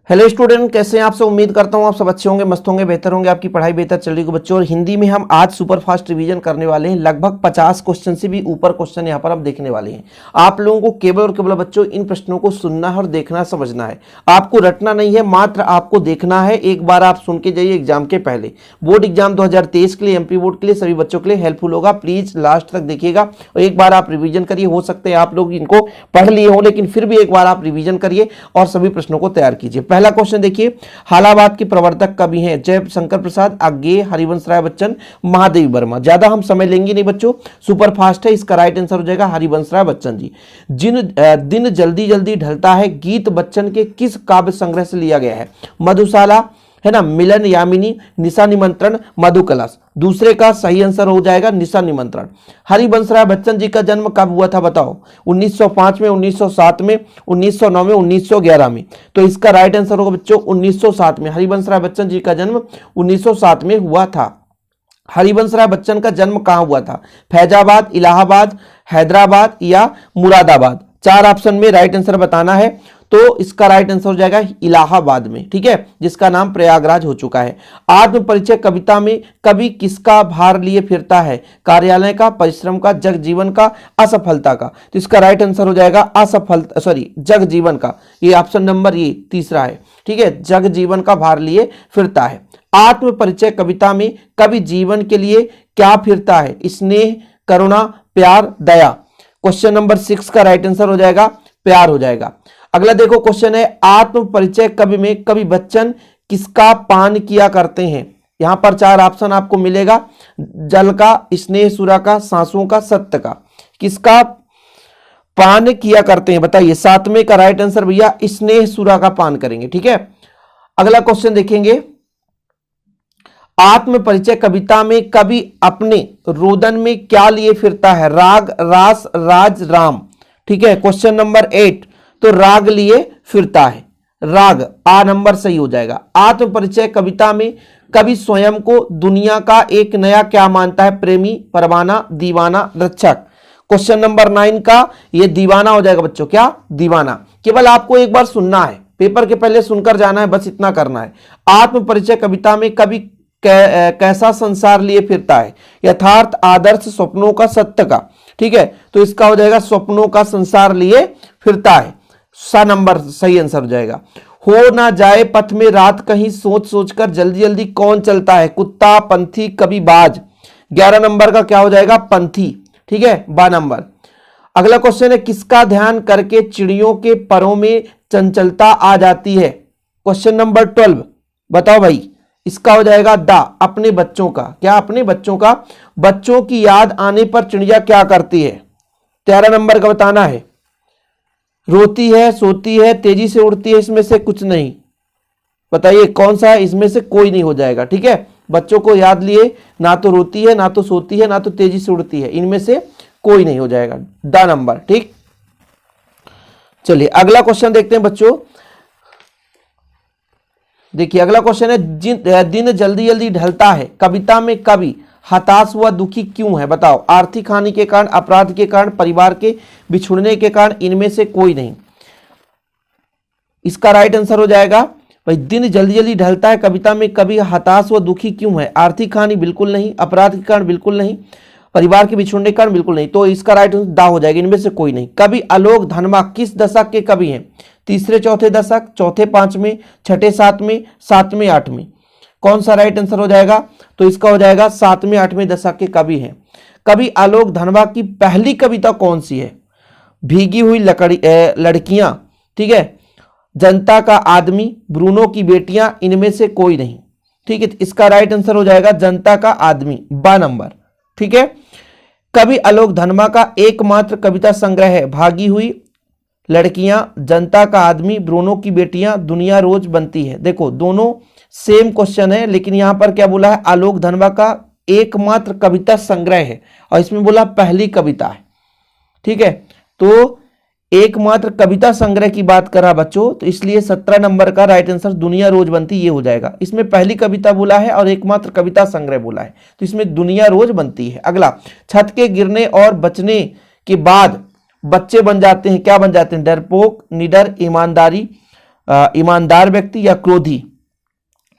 Hello student, कैसे हैं आप सब। उम्मीद करता हूं आप सब अच्छे होंगे, मस्त होंगे, बेहतर होंगे, आपकी पढ़ाई बेहतर चल रही है बच्चों। और हिंदी में हम आज सुपर फास्ट रिवीजन करने वाले हैं। लगभग 50 क्वेश्चन से भी ऊपर क्वेश्चन यहां पर हम देखने वाले हैं। आप लोगों को केवल और केवल बच्चों इन प्रश्नों को सुनना है और देखना समझना है। आपको रटना नहीं है, मात्र आपको देखना है। एक बार आप सुन के जाइए एग्जाम के पहले। बोर्ड एग्जाम 2023 के लिए, एमपी बोर्ड के लिए सभी बच्चों के लिए हेल्पफुल होगा। प्लीज लास्ट तक देखिएगा और एक बार आप रिवीजन करिए। हो सकते हैं आप लोग इनको पढ़ लिए हो, लेकिन फिर भी एक बार आप रिवीजन करिए और सभी प्रश्नों को तैयार कीजिए। पहला क्वेश्चन देखिए, हालाबाद के प्रवर्तक कवि हैं जय शंकर प्रसाद, आज्ञे, हरिवंश राय बच्चन, महादेवी वर्मा। ज्यादा हम समय लेंगे नहीं बच्चों, सुपर फास्ट है। इसका राइट आंसर हो जाएगा हरिवंश राय बच्चन जी। जिन दिन जल्दी जल्दी ढलता है गीत बच्चन के किस काव्य संग्रह से लिया गया है? मधुशाला है ना, मिलन यामिनी, निशा निमंत्रण, मधुकलश। दूसरे का सही आंसर हो जाएगा निशा निमंत्रण। हरिवंश राय बच्चन जी का जन्म कब हुआ था बताओ? 1905 में, 1907 में, 1909 में, 1911 में। तो इसका राइट आंसर होगा बच्चों 1907 में। हरिवंश राय बच्चन जी का जन्म 1907 में हुआ था। हरिवंश राय बच्चन का जन्म कहां हुआ था? फैजाबाद, इलाहाबाद, हैदराबाद या मुरादाबाद। चार ऑप्शन में राइट आंसर बताना है। तो इसका राइट आंसर हो जाएगा इलाहाबाद में, ठीक है, जिसका नाम प्रयागराज हो चुका है। आत्म परिचय कविता में कवि किसका भार लिए फिरता है? कार्यालय का, परिश्रम का, जग जीवन का, असफलता का। तो इसका राइट आंसर हो जाएगा जग जीवन का। ये ऑप्शन नंबर ये तीसरा है, ठीक है, जग जीवन का भार लिए फिरता है। आत्म परिचय कविता में कवि जीवन के लिए क्या फिरता है? स्नेह, करुणा, प्यार, दया। क्वेश्चन नंबर 6 का राइट आंसर हो जाएगा प्यार हो जाएगा। अगला देखो क्वेश्चन है, आत्म परिचय कवि में कवि बच्चन किसका पान किया करते हैं? यहां पर चार ऑप्शन आपको मिलेगा, जल का, स्नेह सुरा का, सांसों का, सत्य का। किसका पान किया करते हैं बताइए? सातवें का राइट आंसर भैया स्नेह सुरा का पान करेंगे, ठीक है। अगला क्वेश्चन देखेंगे, आत्म परिचय कविता में कवि अपने रोदन में क्या लिए फिरता है? राग, रास, राज, राम, ठीक है। क्वेश्चन नंबर 8, तो राग लिए फिरता है, राग, आ नंबर सही हो जाएगा। आत्म परिचय कविता में कवि स्वयं को दुनिया का एक नया क्या मानता है? प्रेमी, परवाना, दीवाना, रक्षक। क्वेश्चन नंबर 9 का ये दीवाना हो जाएगा बच्चों। क्या? दीवाना। केवल आपको एक बार सुनना है, पेपर के पहले सुनकर जाना है, बस इतना करना है। आत्म परिचय कविता में कवि कैसा संसार लिए फिरता है? यथार्थ, आदर्श, स्वप्नों का, सत्य का, ठीक है। तो इसका हो जाएगा स्वप्नों का संसार लिए फिरता है। सा नंबर सही आंसर हो जाएगा। हो ना जाए पथ में रात कहीं सोच सोचकर जल्दी जल्दी कौन चलता है? कुत्ता, पंथी, कवि, बाज। 11 नंबर का क्या हो जाएगा? पंथी, ठीक है, बा नंबर। अगला क्वेश्चन है, किसका ध्यान करके चिड़ियों के परों में चंचलता आ जाती है? क्वेश्चन नंबर 12 बताओ भाई। इसका हो जाएगा दा, अपने बच्चों का। क्या? अपने बच्चों का। बच्चों की याद आने पर चिड़िया क्या करती है? 13 नंबर का बताना है। रोती है, सोती है, तेजी से उड़ती है, इसमें से कुछ नहीं। बताइए कौन सा है? इसमें से कोई नहीं हो जाएगा, ठीक है। बच्चों को याद लिए ना तो रोती है, ना तो सोती है, ना तो तेजी से उड़ती है, इनमें से कोई नहीं हो जाएगा, दा नंबर, ठीक। चलिए अगला क्वेश्चन देखते हैं बच्चों। देखिए अगला क्वेश्चन है, दिन जल्दी जल्दी ढलता है कविता में कवि हताश हुआ दुखी क्यों है? बताओ। आर्थिक हानि के कारण, अपराध के कारण, परिवार के बिछुड़ने के कारण, इनमें से कोई नहीं। इसका राइट आंसर हो जाएगा भाई, दिन जल्दी जल्दी ढलता है कविता में कवि हताश व दुखी क्यों है? आर्थिक हानि बिल्कुल नहीं, अपराध के कारण बिल्कुल नहीं, परिवार के बिछुड़ने के कारण बिल्कुल नहीं। तो इसका राइट आंसर दा हो जाएगा, इनमें से कोई नहीं। कवि आलोक धनमा किस दशक के कवि हैं? तीसरे चौथे दशक, चौथे पांचवें, छठे सातवें, सातवें आठवें। कौन सा राइट आंसर हो जाएगा? तो इसका हो जाएगा सातवें आठवें दशक के कवि हैं। कवि आलोक धनवा की पहली कविता कौन सी है? भीगी हुई लड़कियां, ठीक है, जनता का आदमी, ब्रूनो की बेटियां, इनमें से कोई नहीं, ठीक है। इसका राइट आंसर हो जाएगा जनता का आदमी, बा नंबर, ठीक है। कवि आलोक धनवा का एकमात्र कविता संग्रह है भागी हुई लड़कियां, जनता का आदमी, ब्रूनो की बेटियां, दुनिया रोज बनती है। देखो दोनों सेम क्वेश्चन है, लेकिन यहां पर क्या बोला है? आलोक धनवा का एकमात्र कविता संग्रह है और इसमें बोला पहली कविता है, ठीक है। तो एकमात्र कविता संग्रह की बात करा बच्चों, तो इसलिए 17 नंबर का राइट आंसर दुनिया रोज बनती ये हो जाएगा। इसमें पहली कविता बोला है और एकमात्र कविता संग्रह बोला है, तो इसमें दुनिया रोज बनती है। अगला, छत के गिरने और बचने के बाद बच्चे बन जाते हैं, क्या बन जाते हैं? डरपोक, निडर, ईमानदारी, ईमानदार व्यक्ति या क्रोधी?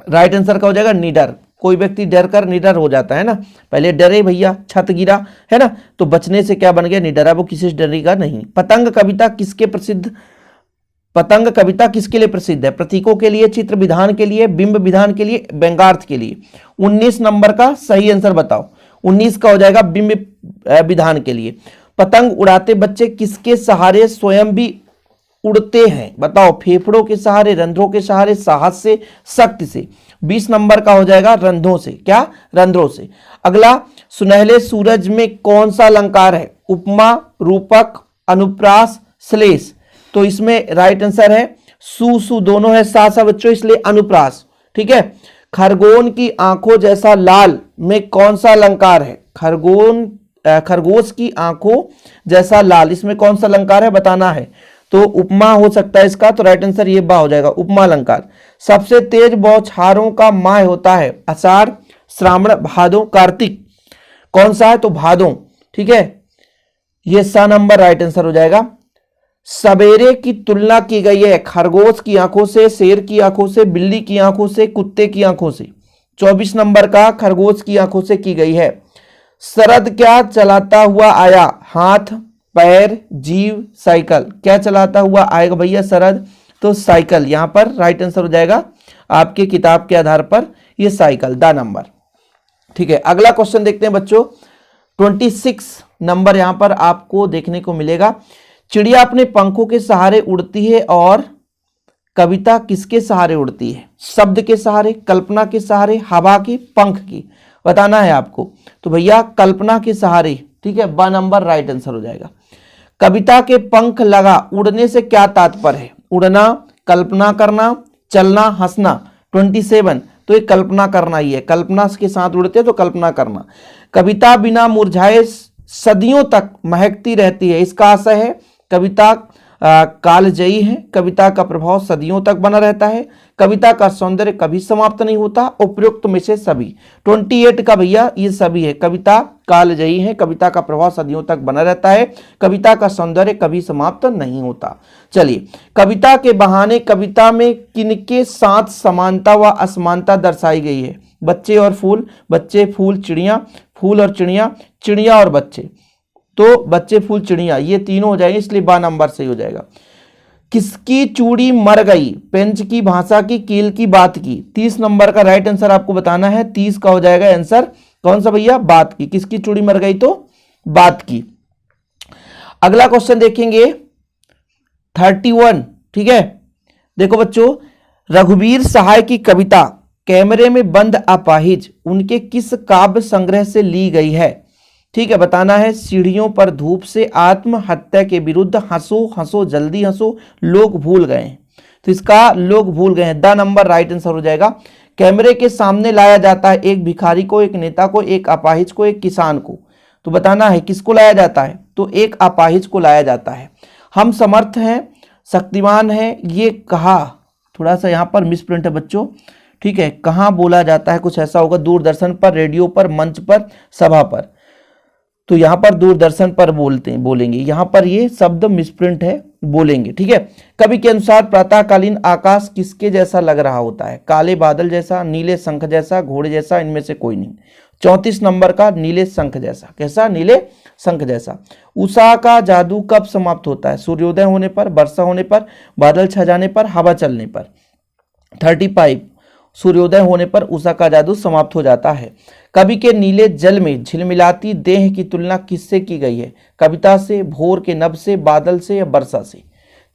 राइट आंसर का हो जाएगा निडर। कोई व्यक्ति डर कर निडर हो जाता है ना, पहले डरे भैया छत गिरा है ना, तो बचने से क्या बन गया निडरा, वो किसी से डरेगा नहीं। पतंग कविता किसके लिए प्रसिद्ध है? प्रतीकों के लिए, चित्र विधान के लिए, बिंब विधान के लिए, व्यंग्यार्थ के लिए? 19 नंबर का सही आंसर बताओ। 19 का हो जाएगा बिंब विधान के लिए। पतंग उड़ाते बच्चे किसके सहारे स्वयं भी उड़ते हैं? बताओ, फेफड़ों के सहारे, रंध्रों के सहारे, साहस से, शक्ति से? 20 नंबर का हो जाएगा रंध्रों से। क्या? रंध्रों से। अगला, सुनहले सूरज में कौन सा अलंकार है? उपमा, रूपक, अनुप्रास, श्लेष? तो इसमें राइट आंसर है सु दोनों है साथ बच्चों, इसलिए अनुप्रास। ठीक है। खरगोन की आंखों जैसा लाल में कौन सा अलंकार है? खरगोश की आंखों जैसा लाल, इसमें कौन सा अलंकार है बताना है। तो उपमा हो सकता है इसका, तो राइट आंसर ये बा हो जाएगा, उपमा अलंकार। सबसे तेज बौछारों का माह होता है? आषाढ़, श्रावण, भादो, कार्तिक? कौन सा है? तो भादो। ठीक है, ये सा नंबर राइट आंसर हो जाएगा। सवेरे की तुलना की गई है खरगोश की आंखों से, शेर की आंखों से, बिल्ली की आंखों से, कुत्ते की आंखों से? 24 नंबर का खरगोश की आंखों से की गई है। शरद क्या चलाता हुआ आया? हाथ, पैर, जीव, साइकिल? क्या चलाता हुआ आएगा भैया शरद? तो साइकिल। यहां पर राइट आंसर हो जाएगा आपके किताब के आधार पर ये साइकिल, दा नंबर। ठीक है, अगला क्वेश्चन देखते हैं बच्चों। 26 नंबर यहां पर आपको देखने को मिलेगा। चिड़िया अपने पंखों के सहारे उड़ती है और कविता किसके सहारे उड़ती है? शब्द के सहारे, कल्पना के सहारे, हवा की, पंख की? बताना है आपको। तो भैया कल्पना के सहारे। ठीक है, बा नंबर राइट आंसर हो जाएगा। कविता के पंख लगा, उड़ने से क्या तात्पर्य है? उड़ना, कल्पना करना, चलना, हंसना? 27, तो ये कल्पना करना ही है, कल्पना के साथ उड़ते तो कल्पना करना। कविता बिना मुरझाए सदियों तक महकती रहती है, इसका आशय है कविता कालजयी है, कविता का प्रभाव सदियों तक बना रहता है, कविता का सौंदर्य कभी समाप्त नहीं होता, उपयुक्त में से सभी। 28 का भैया ये सभी है, कविता कालजयी है, कविता का प्रभाव सदियों तक बना रहता है, कविता का सौंदर्य कभी समाप्त नहीं होता। चलिए, कविता के बहाने कविता में किनके साथ समानता व असमानता दर्शाई गई है? बच्चे और फूल, बच्चे, फूल, चिड़िया, फूल और चिड़िया, चिड़िया और बच्चे? तो बच्चे, फूल, चिड़िया ये तीनों हो जाएंगे, इसलिए बा नंबर सही हो जाएगा। किसकी चूड़ी मर गई? पेंच की, भाषा की, कील की, बात की? 30 नंबर का राइट आंसर आपको बताना है। 30 का हो जाएगा आंसर कौन सा भैया? बात की। किसकी चूड़ी मर गई? तो बात की। अगला क्वेश्चन देखेंगे 31। ठीक है, देखो बच्चों, रघुवीर सहाय की कविता कैमरे में बंद अपाहिज उनके किस काव्य संग्रह से ली गई है? ठीक है, बताना है। सीढ़ियों पर धूप से, आत्महत्या के विरुद्ध, हंसो हंसो जल्दी हंसो, लोग भूल गए हैं? तो इसका लोग भूल गए हैं, द नंबर राइट आंसर हो जाएगा। कैमरे के सामने लाया जाता है एक भिखारी को, एक नेता को, एक अपाहिज को, एक किसान को? तो बताना है किसको लाया जाता है? तो एक अपाहिज को लाया जाता है। हम समर्थ हैं, शक्तिमान हैं, ये कहा, थोड़ा सा यहाँ पर मिसप्रिंट है बच्चों। ठीक है, कहाँ बोला जाता है? कुछ ऐसा होगा, दूरदर्शन पर, रेडियो पर, मंच पर, सभा पर? तो यहां पर दूरदर्शन पर बोलेंगे, यहां पर ये शब्द मिसप्रिंट है, बोलेंगे। ठीक है, कवि के अनुसार प्रातःकालीन आकाश किसके जैसा लग रहा होता है? काले बादल जैसा, नीले शंख जैसा, घोड़े जैसा? इनमें से कोई नहीं। 34 नंबर का नीले शंख जैसा। कैसा? नीले शंख जैसा। उषा का जादू कब समाप्त होता है? सूर्योदय होने पर, वर्षा होने पर, बादल छा जाने पर, हवा चलने पर? 35, सूर्योदय होने पर उषा का जादू समाप्त हो जाता है। कवि के नीले जल में झिलमिलाती देह की तुलना किससे की गई है? कविता से, भोर के नभ से, बादल से या वर्षा से?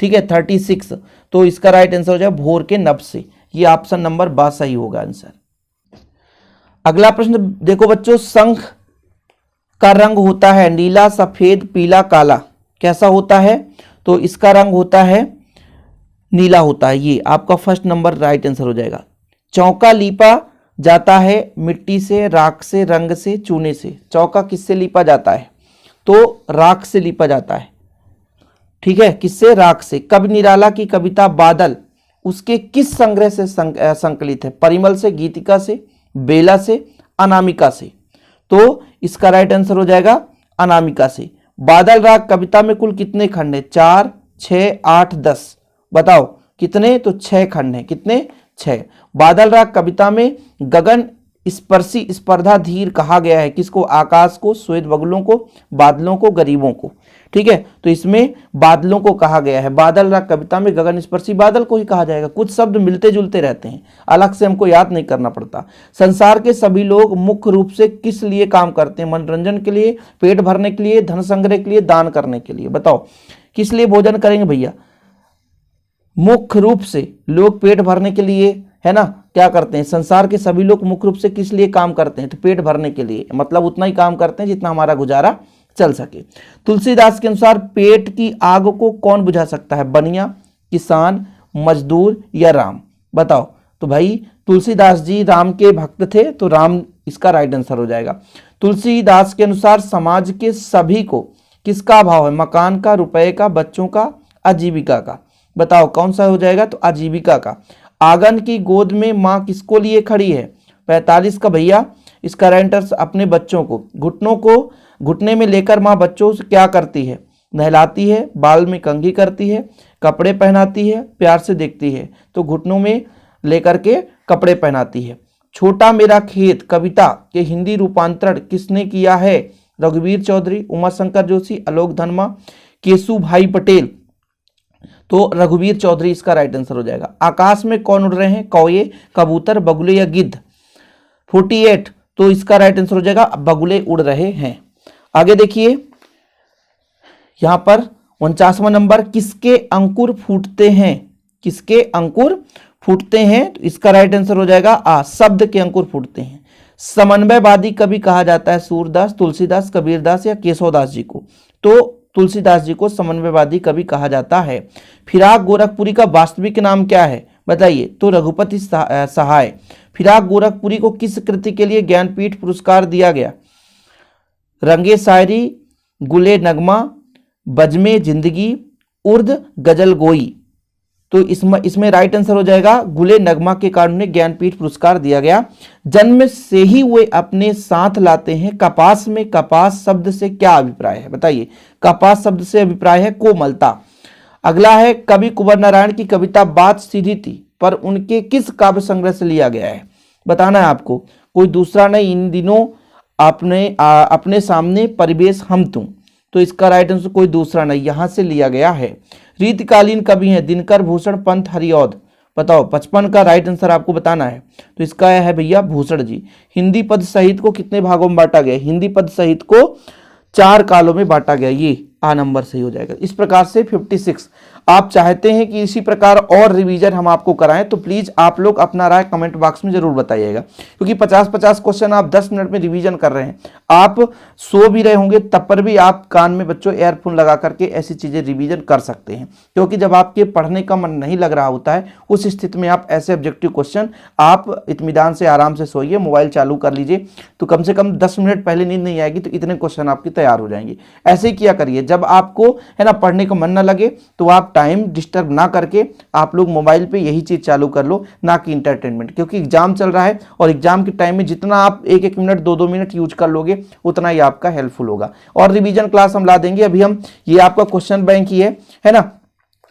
ठीक है, 36, तो इसका राइट आंसर हो जाए भोर के नभ से। ये ऑप्शन नंबर बा सही होगा आंसर। अगला प्रश्न देखो बच्चों, शंख का रंग होता है नीला, सफेद, पीला, काला? कैसा होता है? तो इसका रंग होता है नीला होता है, ये आपका फर्स्ट नंबर राइट आंसर हो जाएगा। चौका लीपा जाता है मिट्टी से, राख से, रंग से, चूने से? चौका किससे लीपा जाता है? तो राख से लीपा जाता है। ठीक है, किससे? राख से। कवि निराला की कविता बादल उसके किस संग्रह से संकलित है? परिमल से, गीतिका से, बेला से, अनामिका से? तो इसका राइट आंसर हो जाएगा अनामिका से। बादल राग कविता में कुल कितने खंड है? 4, 6, 8, 10? बताओ कितने, तो 6 खंड हैं। कितने, 6। बादल राग कविता में गगन स्पर्शी स्पर्धा धीर कहा गया है किसको, आकाश को, श्वेत बगुलों को, बादलों को, गरीबों को। ठीक है, तो इसमें बादलों को कहा गया है। बादल राग कविता में गगन स्पर्शी बादल को ही कहा जाएगा। कुछ शब्द मिलते जुलते रहते हैं, अलग से हमको याद नहीं करना पड़ता। संसार के सभी लोग मुख्य रूप से किस लिए काम करते हैं, मनोरंजन के लिए, पेट भरने के लिए, धन संग्रह के लिए, दान करने के लिए। बताओ किस लिए भोजन करेंगे भैया, मुख्य रूप से लोग पेट भरने के लिए, है ना, क्या करते हैं, संसार के सभी लोग मुख्य रूप से किस लिए काम करते हैं, तो पेट भरने के लिए, मतलब उतना ही काम करते हैं जितना हमारा गुजारा चल सके। तुलसीदास के अनुसार पेट की आग को कौन बुझा सकता है, बनिया, किसान, मजदूर या राम। बताओ, तो भाई तुलसीदास जी राम के भक्त थे, तो राम इसका राइट आंसर हो जाएगा। तुलसीदास के अनुसार समाज के सभी को किसका अभाव है, मकान का, रुपए का, बच्चों का, आजीविका का। बताओ कौन सा हो जाएगा, तो आजीविका का। आंगन की गोद में माँ किसको लिए खड़ी है, 45 का भैया इसका राइट आंसर अपने बच्चों को। घुटनों को घुटने में लेकर माँ बच्चों से क्या करती है, नहलाती है, बाल में कंघी करती है, कपड़े पहनाती है, प्यार से देखती है, तो घुटनों में लेकर के कपड़े पहनाती है। छोटा मेरा खेत कविता के हिंदी रूपांतरण किसने किया है, रघुवीर चौधरी, उमाशंकर जोशी, आलोक धनमा, केशु भाई पटेल। तो रघुवीर चौधरी इसका राइट आंसर हो जाएगा। आकाश में कौन उड़ रहे हैं, कौए, कबूतर, बगुले या गिद्ध। 48, तो इसका राइट आंसर हो जाएगा बगुले उड़ रहे हैं। आगे देखिए यहां पर 49वां नंबर, किसके अंकुर फूटते हैं, किसके अंकुर फूटते हैं, तो इसका राइट आंसर हो जाएगा शब्द के अंकुर फूटते हैं। समन्वयवादी कवि कहा जाता है सूरदास, तुलसीदास, कबीरदास या केशवदास जी को, तो तुलसीदास जी को समन्वयवादी कवि कहा जाता है। फिराक गोरखपुरी का वास्तविक नाम क्या है, बताइए, तो रघुपति सहाय। फिराक गोरखपुरी को किस कृति के लिए ज्ञानपीठ पुरस्कार दिया गया, रंगे शायरी, गुले नगमा, बजमे जिंदगी, उर्द गजल गोई। तो इसमें राइट आंसर हो जाएगा गुले नगमा के कारण उन्हें ज्ञानपीठ पुरस्कार दिया गया। जन्म से ही वे अपने साथ लाते हैं कपास में कपास शब्द से क्या अभिप्राय है, बताइए। कपास शब्द से अभिप्राय है कोमलता। अगला है, कवि कुंवर नारायण की कविता बात सीधी थी पर उनके किस काव्य संग्रह से लिया गया है, बताना है आपको, कोई दूसरा नहीं, इन दिनों अपने सामने परिवेश हम तुम, तो इसका राइट आंसर कोई दूसरा नहीं, यहां से लिया गया है। रीतिकालीन कवि हैं दिनकर, भूषण, पंत, हरिऔध। बताओ 55 का राइट आंसर आपको बताना है, तो इसका है भैया भूषण जी। हिंदी पद साहित्य को कितने भागों में बांटा गया, हिंदी पद साहित्य को 4 कालों में बांटा गया, ये नंबर सही हो जाएगा। इस प्रकार से 56। आप चाहते हैं कि इसी प्रकार और रिवीजन हम आपको कराएं तो प्लीज आप लोग अपना राय कमेंट बॉक्स में जरूर बताइएगा, क्योंकि 50-50 क्वेश्चन आप 10 मिनट में रिवीजन कर रहे हैं। आप सो भी रहे होंगे तब पर भी आप कान में बच्चों एयरफोन लगा करके ऐसी चीजें रिवीजन कर सकते हैं, क्योंकि जब आपके पढ़ने का मन नहीं लग रहा होता है उस स्थिति में आप ऐसे ऑब्जेक्टिव क्वेश्चन आप इत्मीनान से आराम से सोइए, मोबाइल चालू कर लीजिए, तो कम से कम 10 मिनट पहले नींद नहीं आएगी तो इतने क्वेश्चन आपके तैयार हो जाएंगे। ऐसे ही किया करिए, जब आपको है ना पढ़ने का मन ना लगे तो आप टाइम डिस्टर्ब ना करके आप लोग मोबाइल पे यही चीज चालू कर लो, ना कि इंटरटेनमेंट, क्योंकि एग्जाम चल रहा है और एग्जाम के टाइम में जितना आप 1-1 मिनट 2-2 मिनट यूज कर लोगे उतना ही आपका हेल्पफुल होगा। और रिवीजन क्लास हम ला देंगे, अभी हम ये आपका क्वेश्चन बैंक ही है ना,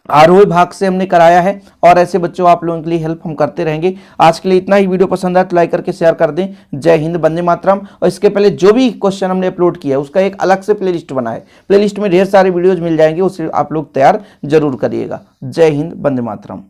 आरोही भाग से हमने कराया है और ऐसे बच्चों आप लोगों के लिए हेल्प हम करते रहेंगे। आज के लिए इतना ही, वीडियो पसंद आए तो लाइक करके शेयर कर दें। जय हिंद, वंदे मातरम। और इसके पहले जो भी क्वेश्चन हमने अपलोड किया है उसका एक अलग से प्लेलिस्ट बना है, प्लेलिस्ट में ढेर सारे वीडियोज मिल जाएंगे, उसे आप लोग तैयार जरूर करिएगा। जय हिंद, वंदे मातरम।